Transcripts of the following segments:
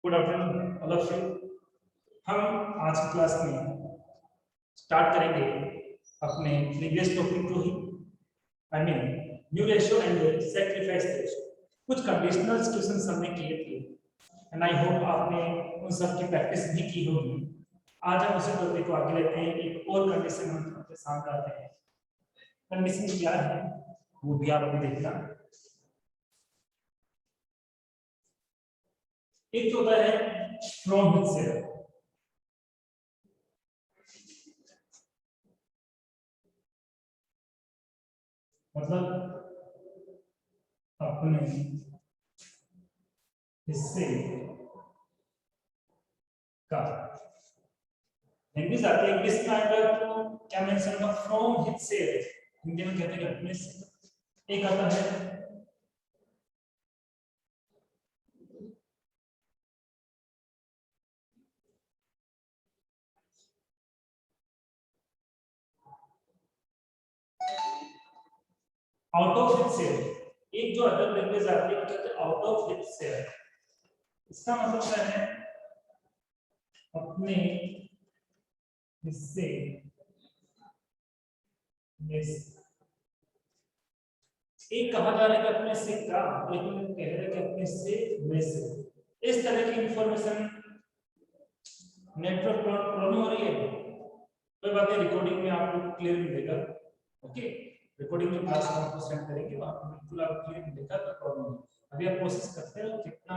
Good afternoon all of you. हम आज की क्लास में स्टार्ट करेंगे अपने प्रीवियस टॉपिक को ही, I mean new ratio and sacrifice ratio. कुछ कंडीशनल क्वेश्चन हमने किए थे एंड आई होप आपने उन सब की प्रैक्टिस भी की होगी। आज हम उसी टॉपिक को आगे लेते हैं। एक और कंडीशन हम आपके सामने आते हैं। कंडीशन क्या है वो भी आप अभी देखना। एक जो होता है फ्रॉम विच से, मतलब अपने हिस्से का इंग्लिश आती है। इंग्लिश में आपको क्या मेंशन होगा? फ्रॉम हिज से, हिंदी में कहते हैं अपने से। एक आता है आउट ऑफ हिज से। एक जो अदर लैंग्वेज आती है कहते हैं आउट ऑफ हिज से। इसका मतलब क्या है? अपने हिस्से में से। एक कहा जा रहा है कि अपने से का, लेकिन कह रहे हैं कि अपने से में से। इस तरह की इंफॉर्मेशन नेटवर्क प्रॉब्लम हो रही है, कोई बात नहीं, रिकॉर्डिंग में आपको क्लियर मिलेगा। ओके, रिकॉर्डिंग में क्लास में आपको सेंड करेंगे, आपको बिल्कुल आप क्लियर मिलेगा, कोई प्रॉब्लम नहीं। अभी आप कोशिश करते रहो जितना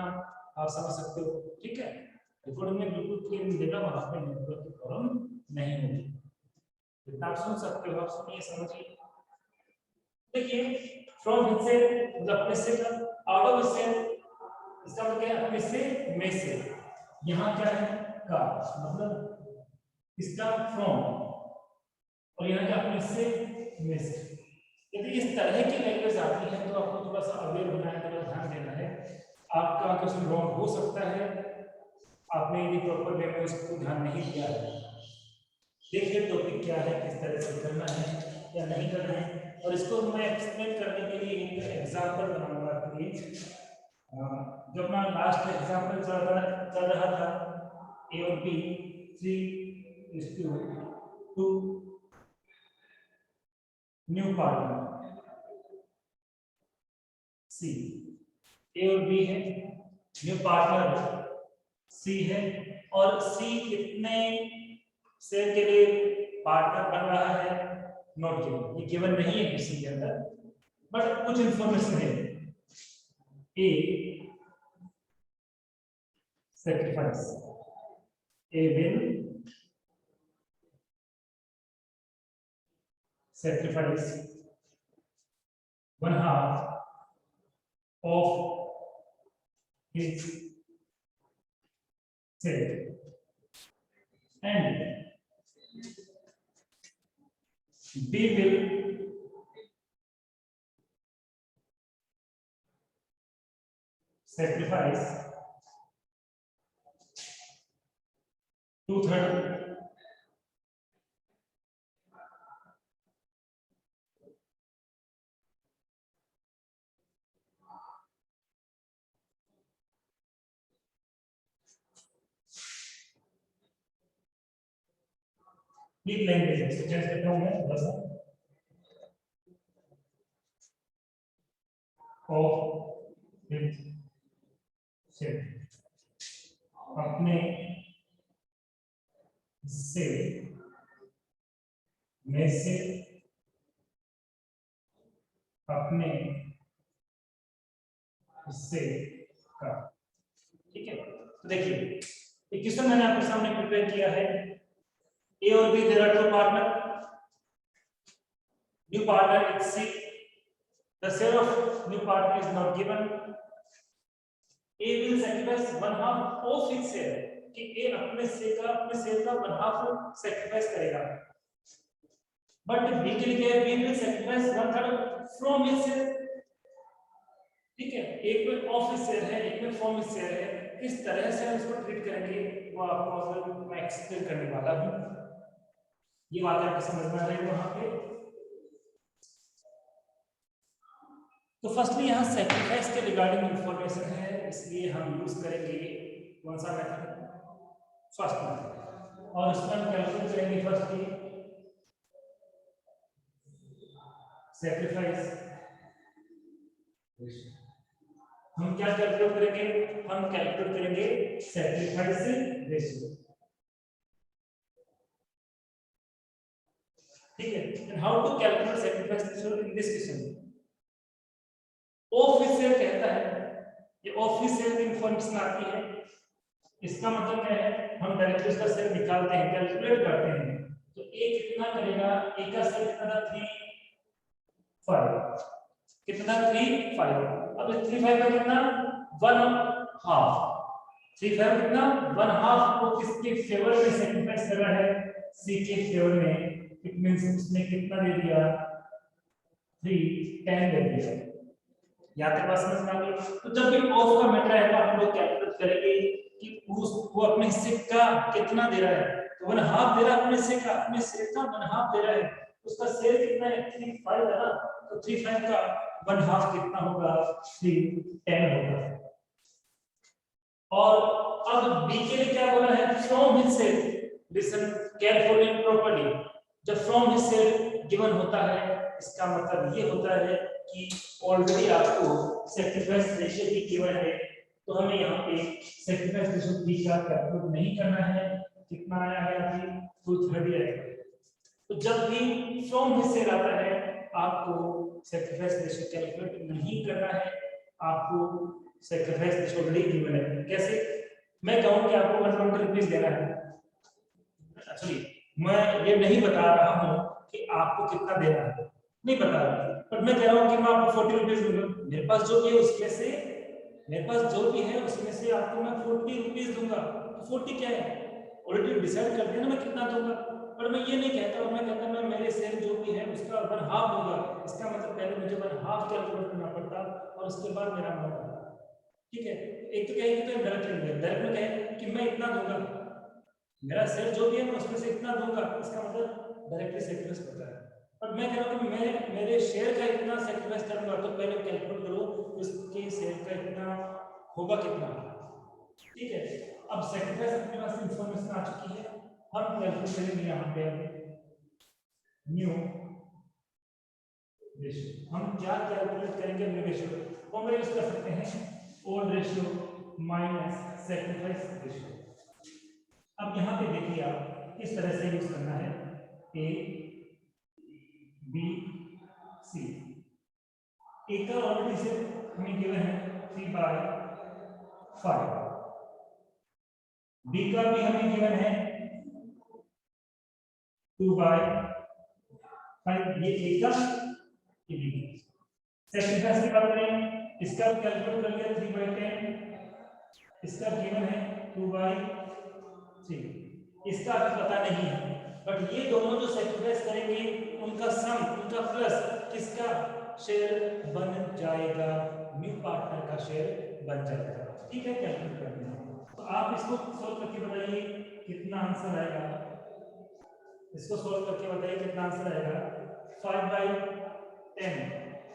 आप समझ सकते हो, ठीक है? रिकॉर्डिंग में बिल्कुल क्लियर मिलेगा, वहां पे नेटवर्क की प्रॉब्लम नहीं होगी। जितना आप सुन सकते हो आप सुनिए, समझिए। देखिए फ्रॉम हिज से मतलब अपने से का, आउट ऑफ से इसका मतलब क्या है? अपने से में से। यहाँ क्या है? का मतलब इसका फ्रॉम, और यहाँ क्या? अपने से में से। यदि इस तरह की लैंग्वेज आती है तो आपको थोड़ा सा अवेयर होना है, थोड़ा ध्यान देना है। आपका क्वेश्चन रॉन्ग हो सकता है, आपने यदि प्रॉपर वे में उसको ध्यान नहीं दिया है। देखिए टॉपिक क्या है, किस तरह से करना है या नहीं करना है, और इसको मैं एक्सप्लेन करने के लिए एक एग्जांपल बनाऊंगा आपके लिए। जब अपना लास्ट एग्जांपल चल रहा था ए और बी 3:2 न्यू पार्टनर सी। ए और बी है, न्यू पार्टनर सी है, और सी कितने शेयर के लिए पार्टनर बन रहा है? नॉट गिवन, ये गिवन नहीं है किसी के अंदर, बट कुछ इंफॉर्मेशन है। ए sacrifice, A will sacrifice 1/2 of his share, and B will sacrifice 2/3 लिख लेंगे। चेंज करता हूं मैं थोड़ा सा। ऑफ हिज शेयर, अपने से में से अपने हिस्से का। ठीक है, तो देखिए एक क्वेश्चन मैंने आपके सामने प्रिपेयर किया है। ए और B there are two partner, new partner is C, the share of new partner is not given. A will sacrifice 1/2 of his share, कि ए अपने शेयर का 1/2 सैक्रिफाइस करेगा, बट बी के लिए B will sacrifice 1/3 from his share. ठीक है, एक में ऑफ हिज शेयर है, एक में फ्रॉम हिज शेयर है। किस तरह से हम इसको ट्रीट करेंगे वो आपको मैं एक्सप्लेन करने वाला हूं। ये बात आपको समझ में आ रही है वहां पे? तो फर्स्टली यहाँ सैक्रिफाइस के रिगार्डिंग इंफॉर्मेशन है, इसलिए हम यूज करेंगे कौन सा मेथड? First method. और इसमें हम कैलकुलेट करेंगे फर्स्ट की सैक्रिफाइस। हम क्या कैलकुलेट करेंगे? हम कैलकुलेट करेंगे सैक्रिफाइस रेशियो। ठीक है, and how to calculate sacrifice ratio in this question? Official कहता है, ये ऑफिशियल इंफॉर्मेशन आती है। इसका मतलब क्या है? हम डायरेक्टली इसका सेल निकालते हैं, कैलकुलेट करते हैं। तो a कितना करेगा? a का सेल कितना था? 3 5 कितना? 3 5। अब इस 3 5 का कितना? 1/2। 3 5 कितना? 1/2 को किसके फेवर में सैक्रिफाइस कर रहा है? c के फेवर में। इट मींस उसने कितना दे दिया? 3 10 दे दिया। या तक बात समझ में आ गई? तो जब भी ऑफ का मैटर आएगा हम लोग कैलकुलेट करेंगे कि वो अपने हिस्से का कितना दे रहा है। तो 1/2 दे रहा है अपने हिस्से का, अपने हिस्से का 1/2 दे रहा है। उसका शेयर कितना है? 3 5 है ना, तो 3 5 का 1/2 कितना होगा? 3 10 होगा। और अब बी के लिए क्या बोला है? From his sale. Listen carefully and properly. जब फ्रॉम हिज सेल गिवन होता है, इसका मतलब ये होता है कि ऑलरेडी आपको सैक्रिफाइस रेशियो भी गिवन है, तो हमें यहाँ पे सैक्रिफाइस रेशियो बी का कैलकुलेट नहीं करना है। कितना आया है? अभी 230 आएगा। तो जब भी फ्रॉम हिज सेल आता है, आपको सैक्रिफाइस रेशियो कैलकुलेट नहीं करना है। आपको सैक्रिफाइस रेशियो ऑलरेडी गिवन है। कैसे? मैं कहूं कि आपको 120 रुपीस देना है, एक्चुअली मैं ये नहीं बता रहा हूं कि आपको कितना देना है, नहीं बता रहा, पर मैं कह रहा हूं कि मैं आपको 40 रुपीस दूंगा। मेरे पास जो भी है उसमें से, मेरे पास जो भी है उसमें से आपको मैं 40 रुपीस दूंगा। तो 40 क्या है? ऑलरेडी डिसाइड कर दिया ना मैं कितना दूंगा। पर मैं ये नहीं कहता, और मैं कहता मैं मेरे शेयर जो भी है उसका 1/2 दूंगा। इसका मतलब पहले मुझे 1/2 कैलकुलेट करना पड़ता और उसके बाद मेरा अमाउंट आता। ठीक है, एक तो कहेंगे तो डायरेक्ट में कहें कि मैं इतना दूंगा, मेरा शेयर जो भी है मैं उसमें से इतना दूंगा। इसका मतलब डायरेक्टली सैक्रिफाइस होता है। पर मैं कह रहा हूं कि मैं मेरे शेयर का इतना सैक्रिफाइस करूंगा, तो पहले कैलकुलेट करो उसके शेयर का इतना होगा कितना। ठीक है, अब सैक्रिफाइस अपने पास इंफॉर्मेशन आ चुकी है। हम कैलकुलेट करेंगे यहाँ पे न्यू रेशियो। हम क्या कैलकुलेट करेंगे? न्यू रेशियो हम यूज कर सकते हैं old ratio minus sacrifice ratio. अब यहाँ पे देखिए आप किस तरह से यूज करना है। A B C. ए का ऑलरेडी से हमें गिवन है 3/5। बी का भी हमें गिवन है 2/5। ये ए का, ये बी का। सैक्रिफाइस की बात करें, इसका कैलकुलेट कर लिया 3/10। इसका गिवन है 2/3। इसका अभी पता नहीं है, बट ये दोनों जो सैक्रिफाइस करेंगे उनका सम, उनका प्लस किसका शेयर बन जाएगा? न्यू पार्टनर का शेयर बन जाएगा। ठीक है, कैलकुलेट करते हैं। तो आप इसको सॉल्व करके बताइए कितना आंसर आएगा। इसको सॉल्व करके बताइए कितना आंसर आएगा। 5/10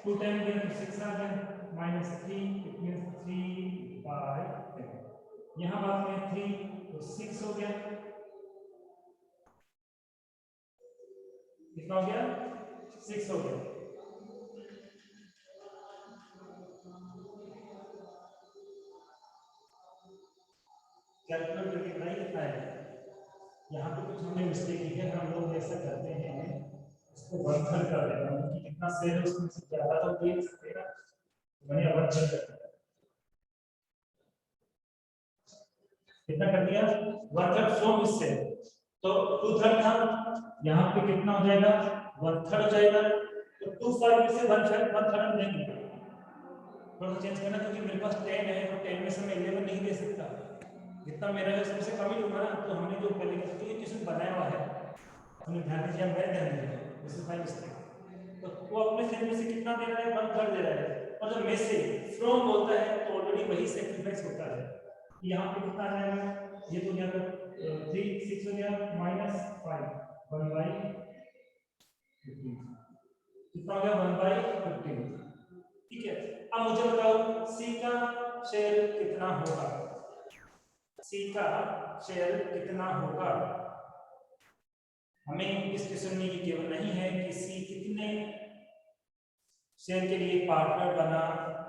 2 10 again 6 again -3, it means 3/10। यहाँ बात में 3 तो 6 हो गया। कितना हो गया? 6 हो गया। कैलकुलेट करके बताइए कितना है। यहाँ पे कुछ हमने मिस्टेक की है। हम लोग ऐसा करते हैं, इसको 1/3 कर देते हैं कि कितना शेयर है उसमें से ज्यादा तो देख सकते हैं ना, मैंने 1/3 कर दिया। कितना कर दिया? 1/3 फ्रॉम इससे, तो 2/3 था। यहाँ पे कितना हो जाएगा? 1/3 हो जाएगा। तो 2/5 में से 1/3 नहीं, थोड़ा चेंज करना, क्योंकि मेरे पास 10 है तो 10 में से मैं 11 नहीं दे सकता। जितना मेरा है उसमें से कम ही लूंगा ना। तो हमने जो पहले क्वेश्चन बनाया हुआ है, हमने ध्यान दिया, मैं ध्यान दिया, दिस इज माय मिस्टेक। तो वो अपने सेल में से कितना दे रहा है? 1/3 दे रहा है। और जब में से फ्रॉम बोलता है तो ऑलरेडी वही सैक्रिफाइस होता है। यहाँ पे कितना आ जाएगा? ये तो यहाँ पे 3 6 हो गया -5 1/15 कितना हो गया? 1/15। ठीक है, अब मुझे बताओ सी का शेयर कितना होगा? सी का शेयर कितना होगा। हमें इस क्वेश्चन में ये केवल नहीं है कि सी कितने शेयर के लिए पार्टनर बना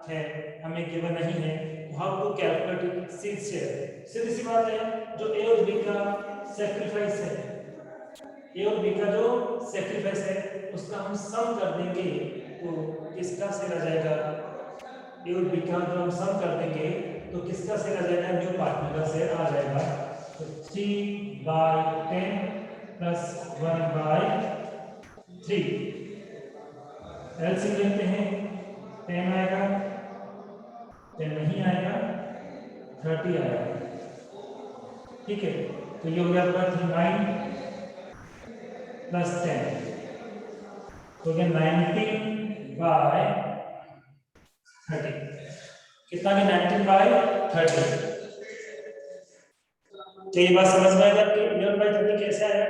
है, हमें केवल नहीं है how to calculate C share. सीधी सी बात है, जो ए और बी का सैक्रिफाइस है, ए और बी का जो सैक्रिफाइस है उसका हम सम कर देंगे तो किसका शेयर आ जाएगा, ए और बी का जो हम सम कर देंगे तो किसका शेयर आ जाएगा, न्यू पार्टनर का शेयर आ जाएगा। तो 3/10 प्लस 1/3 एलसीएम लेते हैं, 10 आएगा, 10 नहीं आएगा, 30 आएगा। ठीक है, तो ये हो गया आपका 9 प्लस 10 तो ये 19/30 कितना कि 19/30। तो ये बात समझ में आएगा कि 11/30 कैसे आया,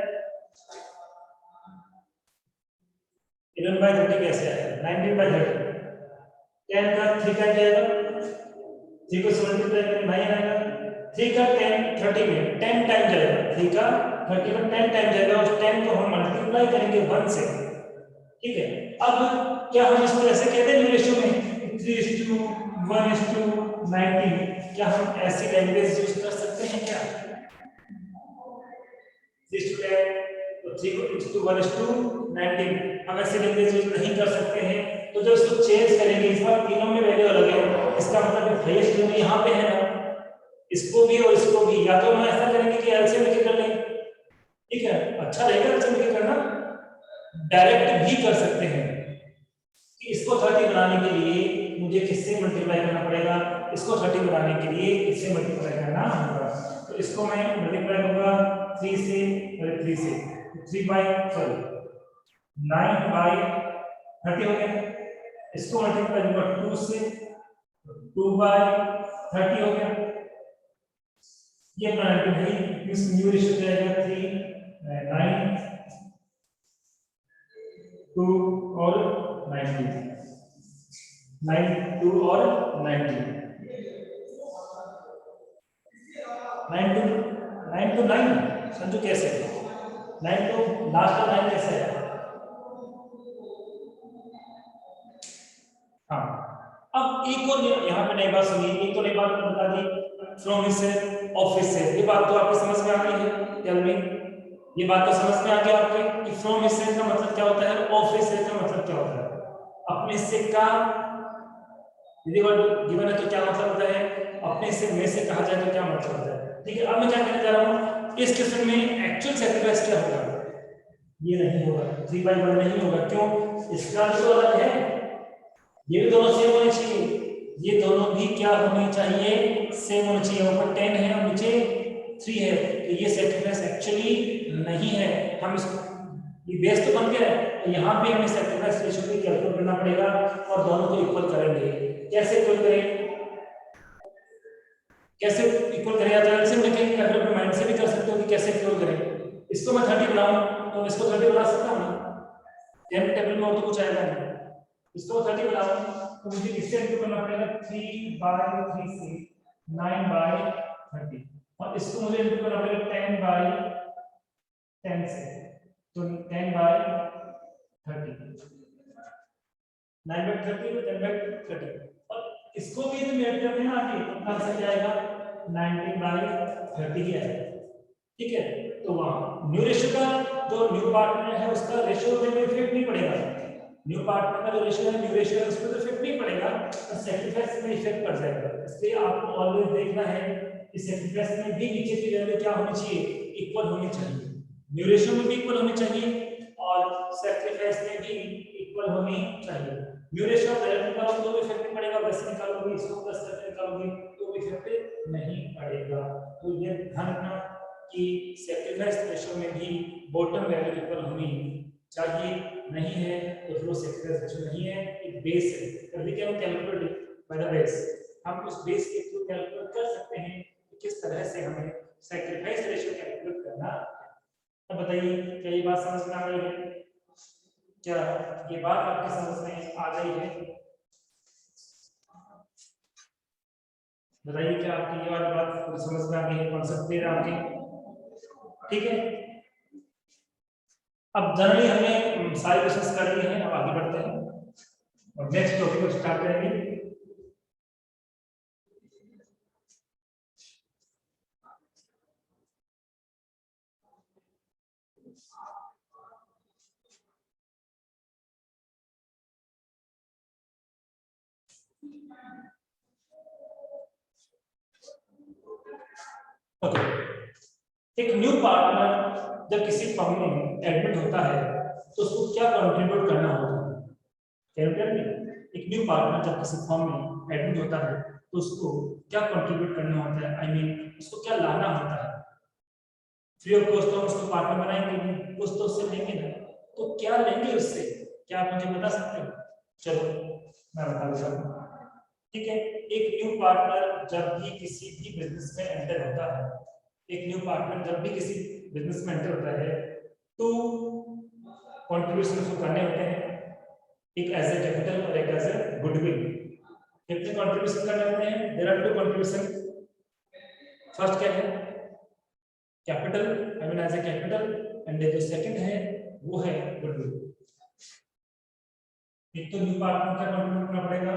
11/30 कैसे आया, 19/30 10 का 3 का जाएगा, 3 को मल्टीप्लाई करें 9 आएगा, 3 का 10 30 में 10 टाइम जाएगा, 3 का 30 में 10 टाइम जाएगा, उस 10 को हम मल्टीप्लाई करेंगे 1 से। ठीक है, अब क्या हम इसको ऐसे कहते हैं रेशियो में 3:1:90, क्या हम ऐसी लैंग्वेज यूज कर सकते हैं क्या, 3:10 तो 3:1:90 हम ऐसी लैंग्वेज यूज नहीं कर सकते हैं। तो जब इसको चेंज करेंगे, इस बार तीनों में वैल्यू अलग है, इसका मतलब हाईएस्ट वैल्यू यहाँ पे है ना, इसको भी और इसको भी, या तो हम ऐसा करेंगे कि एलसीएम लेके कर लेंगे, ठीक है, अच्छा रहेगा एलसीएम लेके करना, डायरेक्ट भी कर सकते हैं कि इसको 30 बनाने के लिए मुझे किससे मल्टीप्लाई करना पड़ेगा, इसको 30 बनाने के लिए इससे मल्टीप्लाई करना होगा। तो इसको मैं मल्टीप्लाई करूंगा 3 से, 3 से 9/30 हो गया, इसको मल्टीप्लाई करूंगा 2 से, 2/30 हो गया, ये अपना है, इस न्यू रेशियो जाएगा 3 9 2 और 90, 9 2 और 90, 9 to 9 समझो कैसे, 9 to लास्ट का 9 कैसे है। हाँ, अब एक और यहाँ पे नई बात सुनिए, एक तो नई बात बता दी फ्रॉम हिज से, ऑफिस से, ये बात तो आपको समझ में आ गई है, टेल मी, ये बात तो समझ में आ गया आपके कि फ्रॉम हिज से का मतलब क्या होता है, ऑफिस से का मतलब क्या होता है, अपने से का यदि वर्ड गिवन है तो क्या मतलब होता है, अपने से में से कहा जाए तो क्या मतलब होता है। ठीक है, अब मैं क्या कहने जा रहा हूँ, इस क्वेश्चन में एक्चुअल सैक्रिफाइस क्या होगा, ये नहीं होगा, 3/1 नहीं होगा, क्यों, इसका तो अलग है, ये भी दोनों सेम होने चाहिए, ये दोनों भी क्या होने चाहिए, सेम होने चाहिए, ऊपर 10 है और नीचे 3 है, तो ये सैक्रिफाइस एक्चुअली नहीं है, हम इसको, ये बेस तो बन गया है, तो यहाँ पे हमें सैक्रिफाइस रेशियो को कैलकुलेट करना पड़ेगा और दोनों को इक्वल करेंगे। कैसे इक्वल करें, कैसे इक्वल करें, या तो एलसीएम लेके या फिर अपने माइंड से भी कर सकते हो कि कैसे इक्वल करें। इसको मैं 30 बनाऊं तो इसको 30 बना सकता हूं ना, m टेबल में और तो कुछ आएगा नहीं, इसको 30 बनाऊं तो मुझे इससे इनटू करना पड़ेगा 3/3 से 9/30 और इसको मुझे इनटू करना पड़ेगा 10/10 से, तो 10/30 9/30 तो 10/30 और इसको भी यदि ऐड करते हैं ना आगे तो आंसर क्या आएगा 19/30 ही आएगा। ठीक है, तो वहां न्यू रेशियो का जो न्यू पार्टनर है उसका रेशियो में इफेक्ट नहीं पड़ेगा, न्यू पार्टनर का जो रेशियो है न्यू रेशियो है उस पर तो इफेक्ट नहीं पड़ेगा, तो सैक्रिफाइस में इफेक्ट पड़ जाएगा। इसलिए आपको ऑलवेज देखना है कि सैक्रिफाइस में भी नीचे की वैल्यू क्या होनी चाहिए, इक्वल होनी चाहिए, न्यू रेशियो में भी इक्वल होनी चाहिए और सैक्रिफाइस में भी इक्वल होनी चाहिए। न्यू रेशियो डायरेक्ट निकालोगे तो भी इफेक्ट नहीं पड़ेगा, वैसे निकालोगे इसको प्लस करके निकालोगे तो भी इफेक्ट नहीं पड़ेगा। तो ये ध्यान रखना कि सैक्रिफाइस रेशियो में भी बॉटम वैल्यू इक्वल होनी चाहिए, नहीं है तो फिर वो सैक्रिफाइस रेशियो नहीं है, एक बेस है, तभी क्या हम कैलकुलेट बाय द बेस, हम उस बेस के थ्रू कैलकुलेट कर सकते हैं कि किस तरह से हमें सैक्रिफाइस रेशियो कैलकुलेट करना है। अब बताइए क्या ये बात समझ में आ गई है, क्या ये बात आपकी समझ में आ गई है, बताइए क्या आपकी ये वाली बात समझ में आ गई, कॉन्सेप्ट क्लियर आ गए, ठीक है। अब जनरली हमने सारे क्वेश्चंस कर लिए हैं, अब आगे बढ़ते हैं और नेक्स्ट टॉपिक को स्टार्ट करेंगे। ओके, एक न्यू पार्टनर जब किसी फर्म में एडमिट होता है तो उसको क्या कंट्रीब्यूट करना होता है? एक न्यू पार्टनर जब किसी फर्म में एडमिट होता है तो उसको क्या कंट्रीब्यूट करना होता है? आई मीन उसको क्या लाना होता है? फ्री ऑफ कॉस्ट तो हम उसको पार्टनर बनाएंगे नहीं, कुछ तो उससे लेंगे ना, तो क्या लेंगे उससे? क्या आप मुझे बता सकते हो? चलो मैं बता देता हूँ, ठीक है। एक न्यू पार्टनर जब भी किसी भी बिजनेस में एंटर होता है, एक न्यू पार्टनर जब भी किसी बिजनेस में एंटर होता है तो कंट्रीब्यूशन उसको करने होते हैं, एक एज ए कैपिटल और एक एज ए गुडविल। कितने कंट्रीब्यूशन करने होते हैं? There are two contribution. First क्या है? Capital, I mean as a capital, and जो सेकंड है वो है गुडविल। एक तो न्यू पार्टनर का कंट्रीब्यूट करना पड़ेगा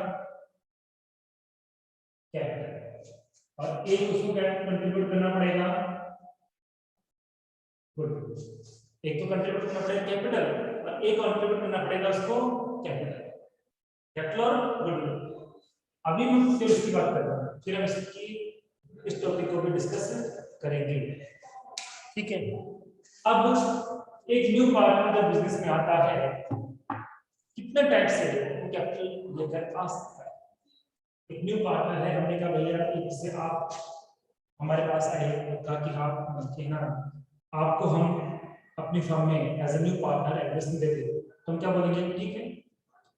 कैपिटल, और एक उसको कंट्रीब्यूट करना पड़ेगा गुडविल। एक तो कंट्रीब्यूट करना पड़ेगा कैपिटल और एक कंट्रीब्यूट करना पड़ेगा उसको कैपिटल, कैपिटल और गुडविल। अभी हम फिर इसकी बात कर रहे हैं, फिर हम इसकी इस टॉपिक को भी डिस्कस करेंगे, ठीक है। अब एक न्यू पार्टनर जब बिजनेस में आता है कितने टाइप से वो कैपिटल लेकर आ सकता है? एक न्यू पार्टनर है, हमने कहा भैया इससे आप हमारे पास आए और कहा कि आप ना आपको हम अपनी फर्म में as a new partner admission दे दें, तो हम क्या बोलेंगे? ठीक है,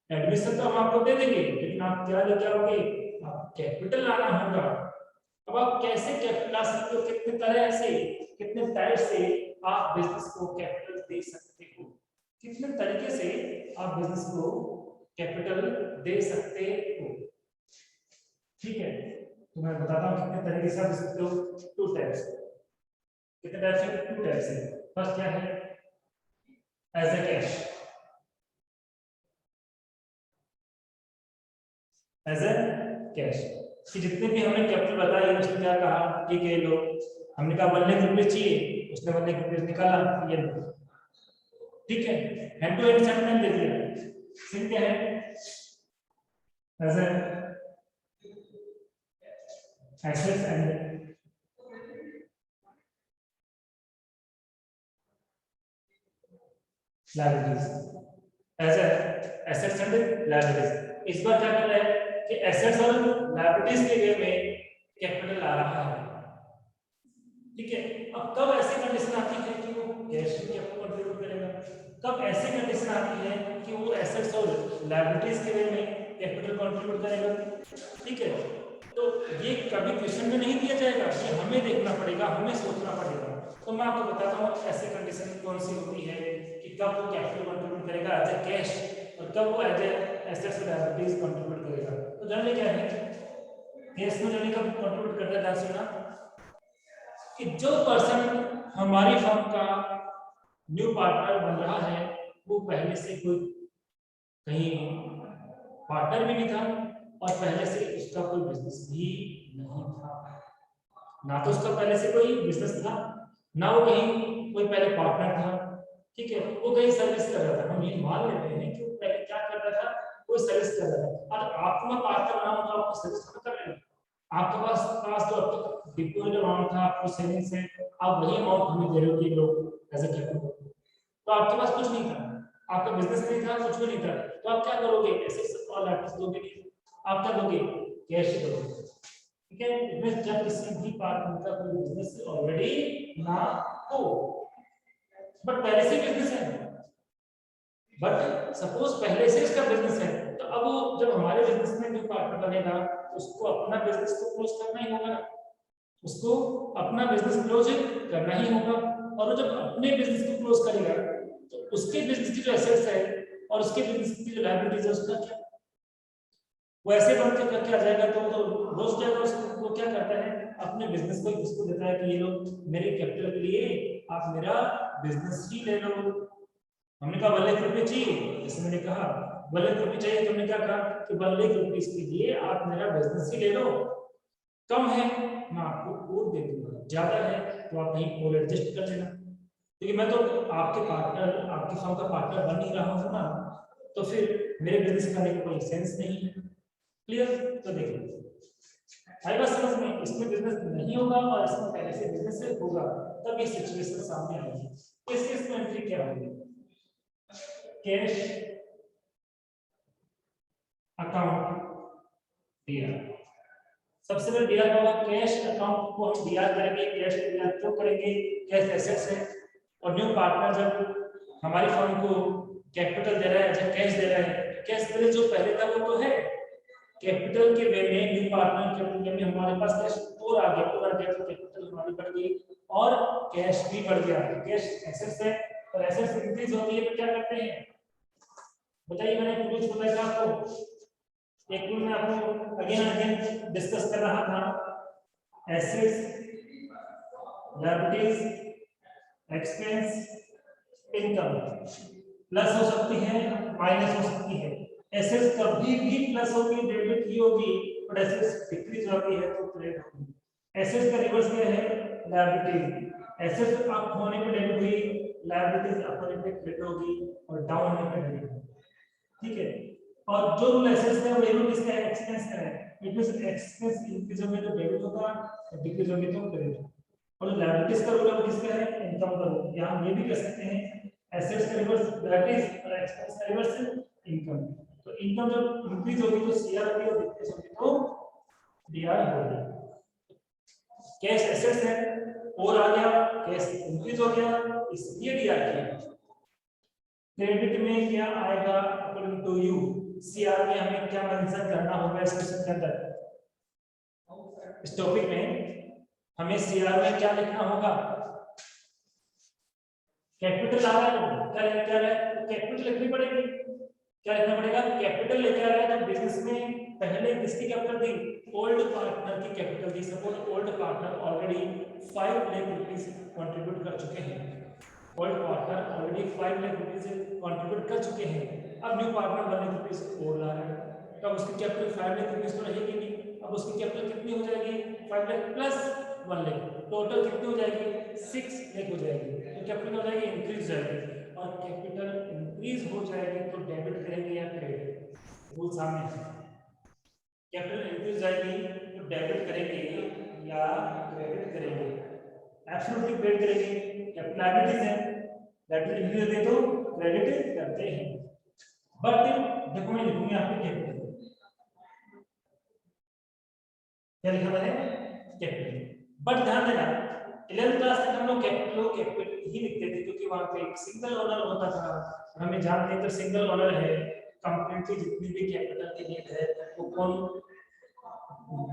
एडमिशन तो हम आपको दे देंगे, लेकिन आप क्या लेके आओगे? आप कैपिटल लाना होगा। अब आप कैसे कैपिटल ला सकते हो? कितने तरह से, कितने टाइप से आप बिजनेस को कैपिटल दे सकते हो? कितने तरीके से आप बिजनेस को कैपिटल दे सकते हो? ठीक है, तो मैं बताता हूँ कितने तरीके से आप दे सकते हो। Two types. कितने टाइप से? टू टाइप से। फर्स्ट क्या है? As a cash, as a cash कि जितने भी हमने कैपिटल बताया उसने क्या कहा? ठीक है लो, हमने कहा 1 लाख रुपए चाहिए, उसने 1 लाख रुपए निकाला, ये लो, ठीक है, हैंड टू हैंड सेटलमेंट दे दिया। फिर क्या है? As a assets and liabilities, as a assets and liabilities. इस बार क्या कर रहा है कि एसेट्स और लायबिलिटीज के वे में कैपिटल आ रहा है, ठीक है। अब कब ऐसी कंडीशन आती है कि वो कैश में कैपिटल कंट्रीब्यूट करेगा? कब ऐसी कंडीशन आती है कि वो एसेट्स और लायबिलिटीज के वे में कैपिटल कंट्रीब्यूट करेगा? ठीक है, तो ये कभी क्वेश्चन में नहीं दिया जाएगा, ये हमें देखना पड़ेगा, हमें सोचना पड़ेगा। तो मैं आपको बताता हूँ ऐसी कंडीशन कौन सी होती है कि कब वो कैपिटल कंट्रीब्यूट करेगा एज ए कैश और कब वो एज ए एसेट्स और लायबिलिटीज कंट्रीब्यूट करेगा। तो जनरली क्या है, कैश में जनरली कब कंट्रीब्यूट करता है? ध्यान सुनना कि जो पर्सन हमारी फर्म का न्यू पार्टनर बन रहा है वो पहले से कोई कहीं पार्टनर भी नहीं था और पहले से उसका कोई बिजनेस भी नहीं था, ना तो उसका पहले से कोई बिजनेस था, ना वो कहीं कोई पहले पार्टनर था, ठीक है। वो कहीं सर्विस कर रहा था, हम ये मान लेते हैं कि वो पहले क्या कर रहा था? कोई सर्विस कर रहा था। और आपको मैं पार्टनर बनाऊं तो आपको सर्विस कर रहे हो, आपके पास तो अब तक डिपॉजिट अमाउंट था, आपको सेविंग्स है, आप वही अमाउंट हमें दे रहे हो कि लोग एज ए कैपिटल, तो आपके पास कुछ नहीं था, आपका बिजनेस नहीं था, कुछ भी नहीं था, तो आप क्या करोगे? एसेट्स और लायबिलिटीज दोगे नहीं, आप क्या दोगे? कैश दोगे, ठीक है। इसमें जब किसी भी पार्टनर का कोई बिजनेस ऑलरेडी ना हो बट पहले से बिजनेस है, बट सपोज पहले से इसका बिजनेस है, तो अब वो जब हमारे बिजनेस में न्यू पार्टनर बनेगा उसको अपना बिजनेस तो क्लोज करना ही होगा, उसको अपना बिजनेस क्लोज करना ही होगा। और वो जब अपने बिजनेस को क्लोज करेगा तो उसके बिजनेस की जो एसेट्स है और उसके बिजनेस की जो लायबिलिटीज है उसका क्या? वो ऐसे बन के करके आ जाएगा तो रोज जाएगा उसको क्या करता है अपने बिजनेस को उसको देता है कि ये लो मेरे कैपिटल के लिए आप मेरा बिजनेस ही ले लो। हमने कहा 1 लाख रुपए चाहिए, जैसे मैंने कहा 1 लाख रुपए चाहिए तो हमने क्या कहा कि 1 लाख रुपए के लिए आप मेरा बिजनेस ही ले लो। कम है मैं आपको और दे दूंगा, ज्यादा है तो आप कहीं और एडजस्ट कर लेना, क्योंकि मैं तो आपके पार्टनर आपके फर्म का पार्टनर बन ही रहा हूँ ना, तो फिर मेरे बिजनेस करने का कोई सेंस नहीं है। क्लियर? तो देखिए आई बात समझ में, इसमें बिजनेस नहीं होगा और इसमें पहले से बिजनेस होगा तब ये सिचुएशन सामने आएगी। इस केस में एंट्री क्या होगी? कैश अकाउंट दिया, सबसे पहले दिया होगा कैश अकाउंट को हम दिया करेंगे। कैश दिया क्यों करेंगे? कैश एसेट्स है और न्यू पार्टनर जब हमारी फर्म को कैपिटल दे रहा है जब कैश दे रहा है, कैश पहले जो पहले था वो तो है कैपिटल के वे में न्यू पार्टनर कैपिटल में हमारे पास कैश और आ गया तो कैपिटल हमारी बढ़ गई और कैश भी बढ़ गया। कैश एसेट्स है और एसेट्स इंक्रीज होती है तो क्या करते हैं बताइए? मैंने कुछ बताया था आपको, एक रूल में आपको अगेन डिस्कस कर रहा था। Assets liabilities expense income plus हो सकती है माइनस हो सकती है। एसेट्स कभी भी प्लस होगी डेबिट ही होगी और एसेट्स डिक्रीज होती है तो क्रेडिट होगी। एसेट्स का रिवर्स क्या है? लायबिलिटी। एसेट्स अप होने पे डेबिट हुई, लायबिलिटीज अप होने पे क्रेडिट होगी और डाउन होने पे डेबिट होगी। ठीक है? और जो रूल एसेट्स है वही रूल इसका एक्सपेंस का है। इट मींस एक्सपेंस इंक्रीज होगा तो डेबिट होगा, डिक्रीज होगा तो क्रेडिट। और लायबिलिटीज का रूल किसका है? इनकम का रूल। यहां ये भी कर सकते हैं एसेट्स का रिवर्स लायबिलिटीज और एक्सपेंस का रिवर्स इनकम। तो इनकम जब इंक्रीज होगी तो सीआर होगी और डिक्रीज होगी तो डीआर होगी। कैश एसेट्स है और आ गया, कैश इंक्रीज हो गया इसलिए डीआर किया। क्रेडिट में क्या आएगा अकॉर्डिंग टू यू? सीआर में हमें क्या मेंशन करना होगा इस क्वेश्चन के अंदर? इस टॉपिक में हमें सीआर में क्या लिखना होगा? कैपिटल आ रहा है क्या है कैपिटल लिखनी पड़ेगी। क्या लिखना पड़ेगा? कैपिटल लेके आ रहा है तो बिजनेस में पहले किसकी कैपिटल थी? ओल्ड पार्टनर की कैपिटल थी। Suppose old partner already 5 lakh rupees contribute कर चुके हैं। Old partner already 5 lakh rupees contribute कर चुके हैं। अब न्यू पार्टनर 1 लाख रुपीस और ला रहा है तो उसकी कैपिटल 5 लाख रुपीस तो रहेगी नहीं। अब उसकी कैपिटल कितनी हो जाएगी? 5 लाख प्लस 1 लाख, टोटल कितनी हो जाएगी? 6 लाख हो जाएगी। तो कैपिटल हो जाएगी इंक्रीज जाएगी और कैपिटल इंक्रीज हो जाएगी तो डेबिट करेंगे या क्रेडिट? रूल सामने है। कैपिटल इंक्रीज जाएगी तो डेबिट करेंगे या क्रेडिट करेंगे? एब्सोल्युटली क्रेडिट करेंगे। कैपिटल लायबिलिटीज है, लायबिलिटी इंक्रीज होती है तो क्रेडिट करते हैं। बट देखो मैं लिखूंगा यहाँ पे कैपिटल, क्या लिखा है? कैपिटल। बट ध्यान देना 11th क्लास तक हम लोग कैपिटल ही लिखते थे क्योंकि वहां पे एक सिंगल ओनर होता था। हमें जानते हैं तो सिंगल ओनर है कंपनी की जितनी भी कैपिटल की नीड है वो कौन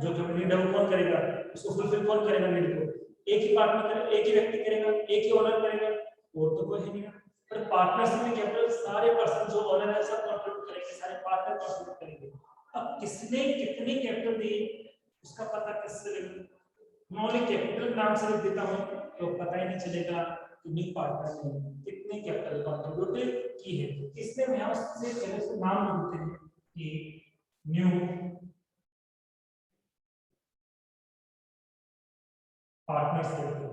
जो नीड है वो कौन करेगा? उसको फुलफिल कौन करेगा नीड को? एक ही पार्टनर करेगा, एक ही व्यक्ति करेगा, एक ही ओनर करेगा, और तो कोई है नहीं। पर पार्टनरशिप में कैपिटल सारे पर्सन जो ओनर है सब कंट्रीब्यूट करेंगे, सारे पार्टनर कंट्रीब्यूट करेंगे। अब किसने कितनी कैपिटल दी उसका पता किससे लगेगा? मौलिक कैपिटल नाम से लिख देता हूं तो पता ही नहीं चलेगा कि न्यू पार्टनर ने कितनी कैपिटल कंट्रीब्यूट की है। इसलिए हम यहां से पहले से नाम लिखते हैं कि न्यू पार्टनर्स कैपिटल।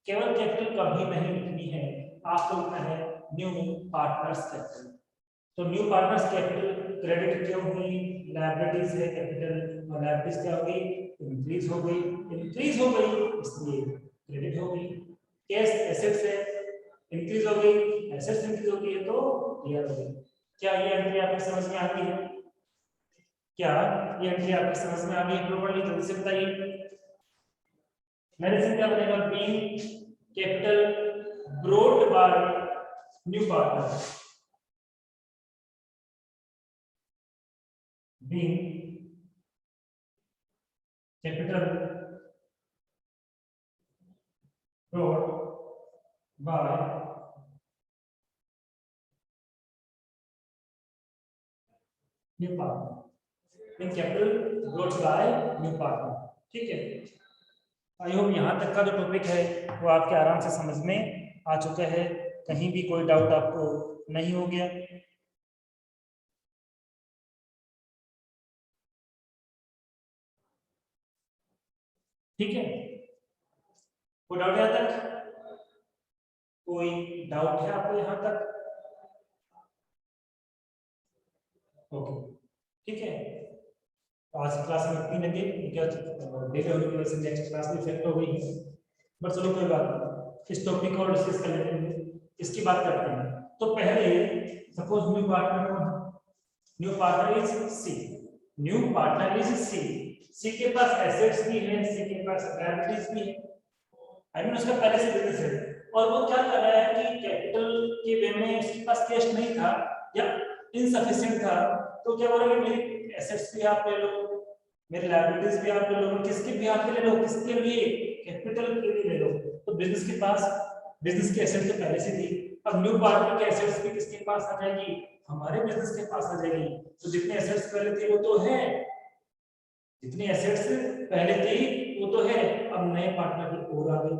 केवल कैपिटल कभी नहीं लिखनी है, आपको लिखना है न्यू पार्टनर्स कैपिटल। तो न्यू पार्टनर्स कैपिटल क्रेडिट क्यों हुई? लायबिलिटीज है कैपिटल और लायबिलिटीज क्या हो गई? इंक्रीज हो गई। इंक्रीज हो गई इसलिए क्रेडिट हो गई। कैश एसेट्स है इंक्रीज हो गई, एसेट्स इंक्रीज हो गई है तो क्लियर हो गई। क्या ये एंट्री आपको समझ में आ गई है? क्या ये एंट्री आपको समझ में आ गई है? प्रॉपर्ली जल्दी से बताइए। मेरे से क्या बनेगा? Being capital brought by new partner, being capital brought by new partner. In capital brought by new partner. ठीक है, आई होप यहाँ तक का जो टॉपिक है वो आपके आराम से समझ में आ चुका है, कहीं भी कोई डाउट आपको नहीं हो गया। ठीक है, कोई डाउट यहाँ तक? कोई डाउट है आपको यहाँ तक? ओके, ठीक है, आज की क्लास में इतनी लगी, डिले होने की वजह से नेक्स्ट क्लास में इफेक्ट हो गई है, बट चलो कोई बात नहीं, इस टॉपिक को डिस्कस कर लेते हैं, इसकी बात करते हैं। तो पहले suppose new partner is C, new partner is C, C के पास एसेट्स भी है, सी के पास लायबिलिटीज भी है, आई मीन उसका पहले से बिजनेस है, और वो क्या कर रहा है कि कैपिटल के वे में उसके पास कैश नहीं था या इनसफिशिएंट था, तो क्या बोलेंगे मेरी एसेट्स भी आप ले लो, मेरी लायबिलिटीज भी आप ले लो, किसके भी आप ले लो, किसके लिए, कैपिटल के लिए ले लो। तो बिजनेस के पास बिजनेस की एसेट तो पहले से थी, अब न्यू पार्टनर की एसेट्स भी किसके पास आ जाएगी, हमारे बिजनेस के पास आ जाएगी। तो जितने एसेट्स पहले थे वो तो है, जितनी एसेट्स पहले थी वो तो है, अब नए पार्टनर की ओर आ गई,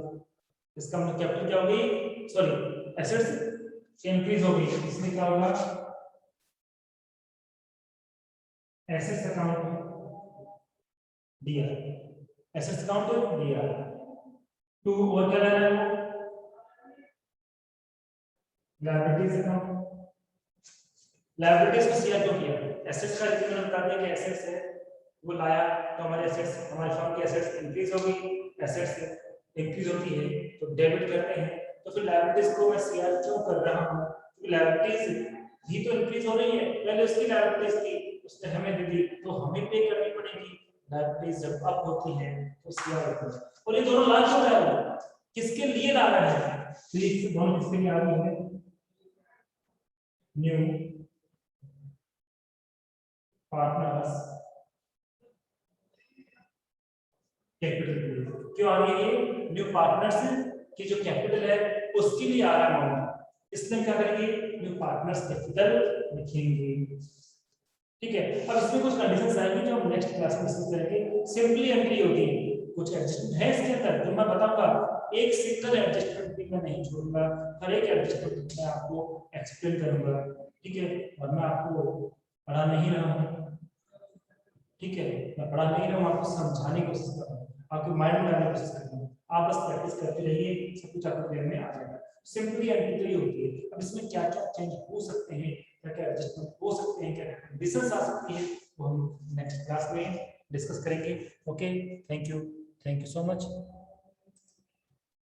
इसका मतलब कैपिटल क्या होगी, सॉरी एसेट्स इंक्रीज हो गई, इसमें क्या होगा, एसेट्स अकाउंट दिया, एसेट्स अकाउंट दिया टू, और क्या रहा है, लायबिलिटीज अकाउंट, लायबिलिटीज को सीआर क्यों किया, एसेट्स का रिटर्न बता दिया कि एसेट्स है, वो लाया तो हमारे एसेट्स, हमारे फर्म की एसेट्स इंक्रीज हो गई, एसेट्स इंक्रीज होती है तो डेबिट करते हैं, तो फिर लायबिलिटीज को मैं सीआर क्यों कर रहा हूं, क्योंकि लायबिलिटीज भी तो इंक्रीज हो रही है, पहले उसकी लायबिलिटीज थी उसने हमें दे दी तो हमें पे करनी पड़ेगी, लायबिलिटीज जब अप होती है तो सीआर होता है, और ये दोनों ला क्यों रहा है, किसके लिए ला रहा है, तो ये दोनों किसके लिए आ रही है, न्यू पार्टनर्स कैपिटल, क्यों आ रही है, न्यू पार्टनर्स की जो कैपिटल है उसके लिए आ रहा है अमाउंट, इसमें क्या करेंगे, न्यू पार्टनर्स कैपिटल लिखेंगे। ठीक है, अब इसमें कुछ कंडीशंस आएंगी जो हम नेक्स्ट क्लास में डिस्कस करेंगे, सिंपली एंट्री होगी, कुछ एडजस्टमेंट है इसके अंदर जो मैं बताऊंगा, एक सिंगल एडजस्टमेंट भी मैं नहीं छोड़ूंगा, हर एक एडजस्टमेंट मैं आपको एक्सप्लेन करूंगा। ठीक है, और मैं आपको पढ़ा नहीं रहा हूँ, ठीक है, मैं पढ़ा नहीं रहा हूँ, आपको समझाने की कोशिश कर रहा हूँ, आपके माइंड में डालने की कोशिश कर रहा हूँ, आप बस प्रैक्टिस करते रहिए, सब कुछ आपको ध्यान में आ जाएगा। सिंपली एंट्री तो ये होती है, अब इसमें क्या क्या चेंज हो सकते हैं, क्या क्या एडजस्टमेंट हो सकते हैं, क्या क्या कंडीशंस आ सकती हैं, वो हम नेक्स्ट क्लास में डिस्कस करेंगे। Okay, thank you so much.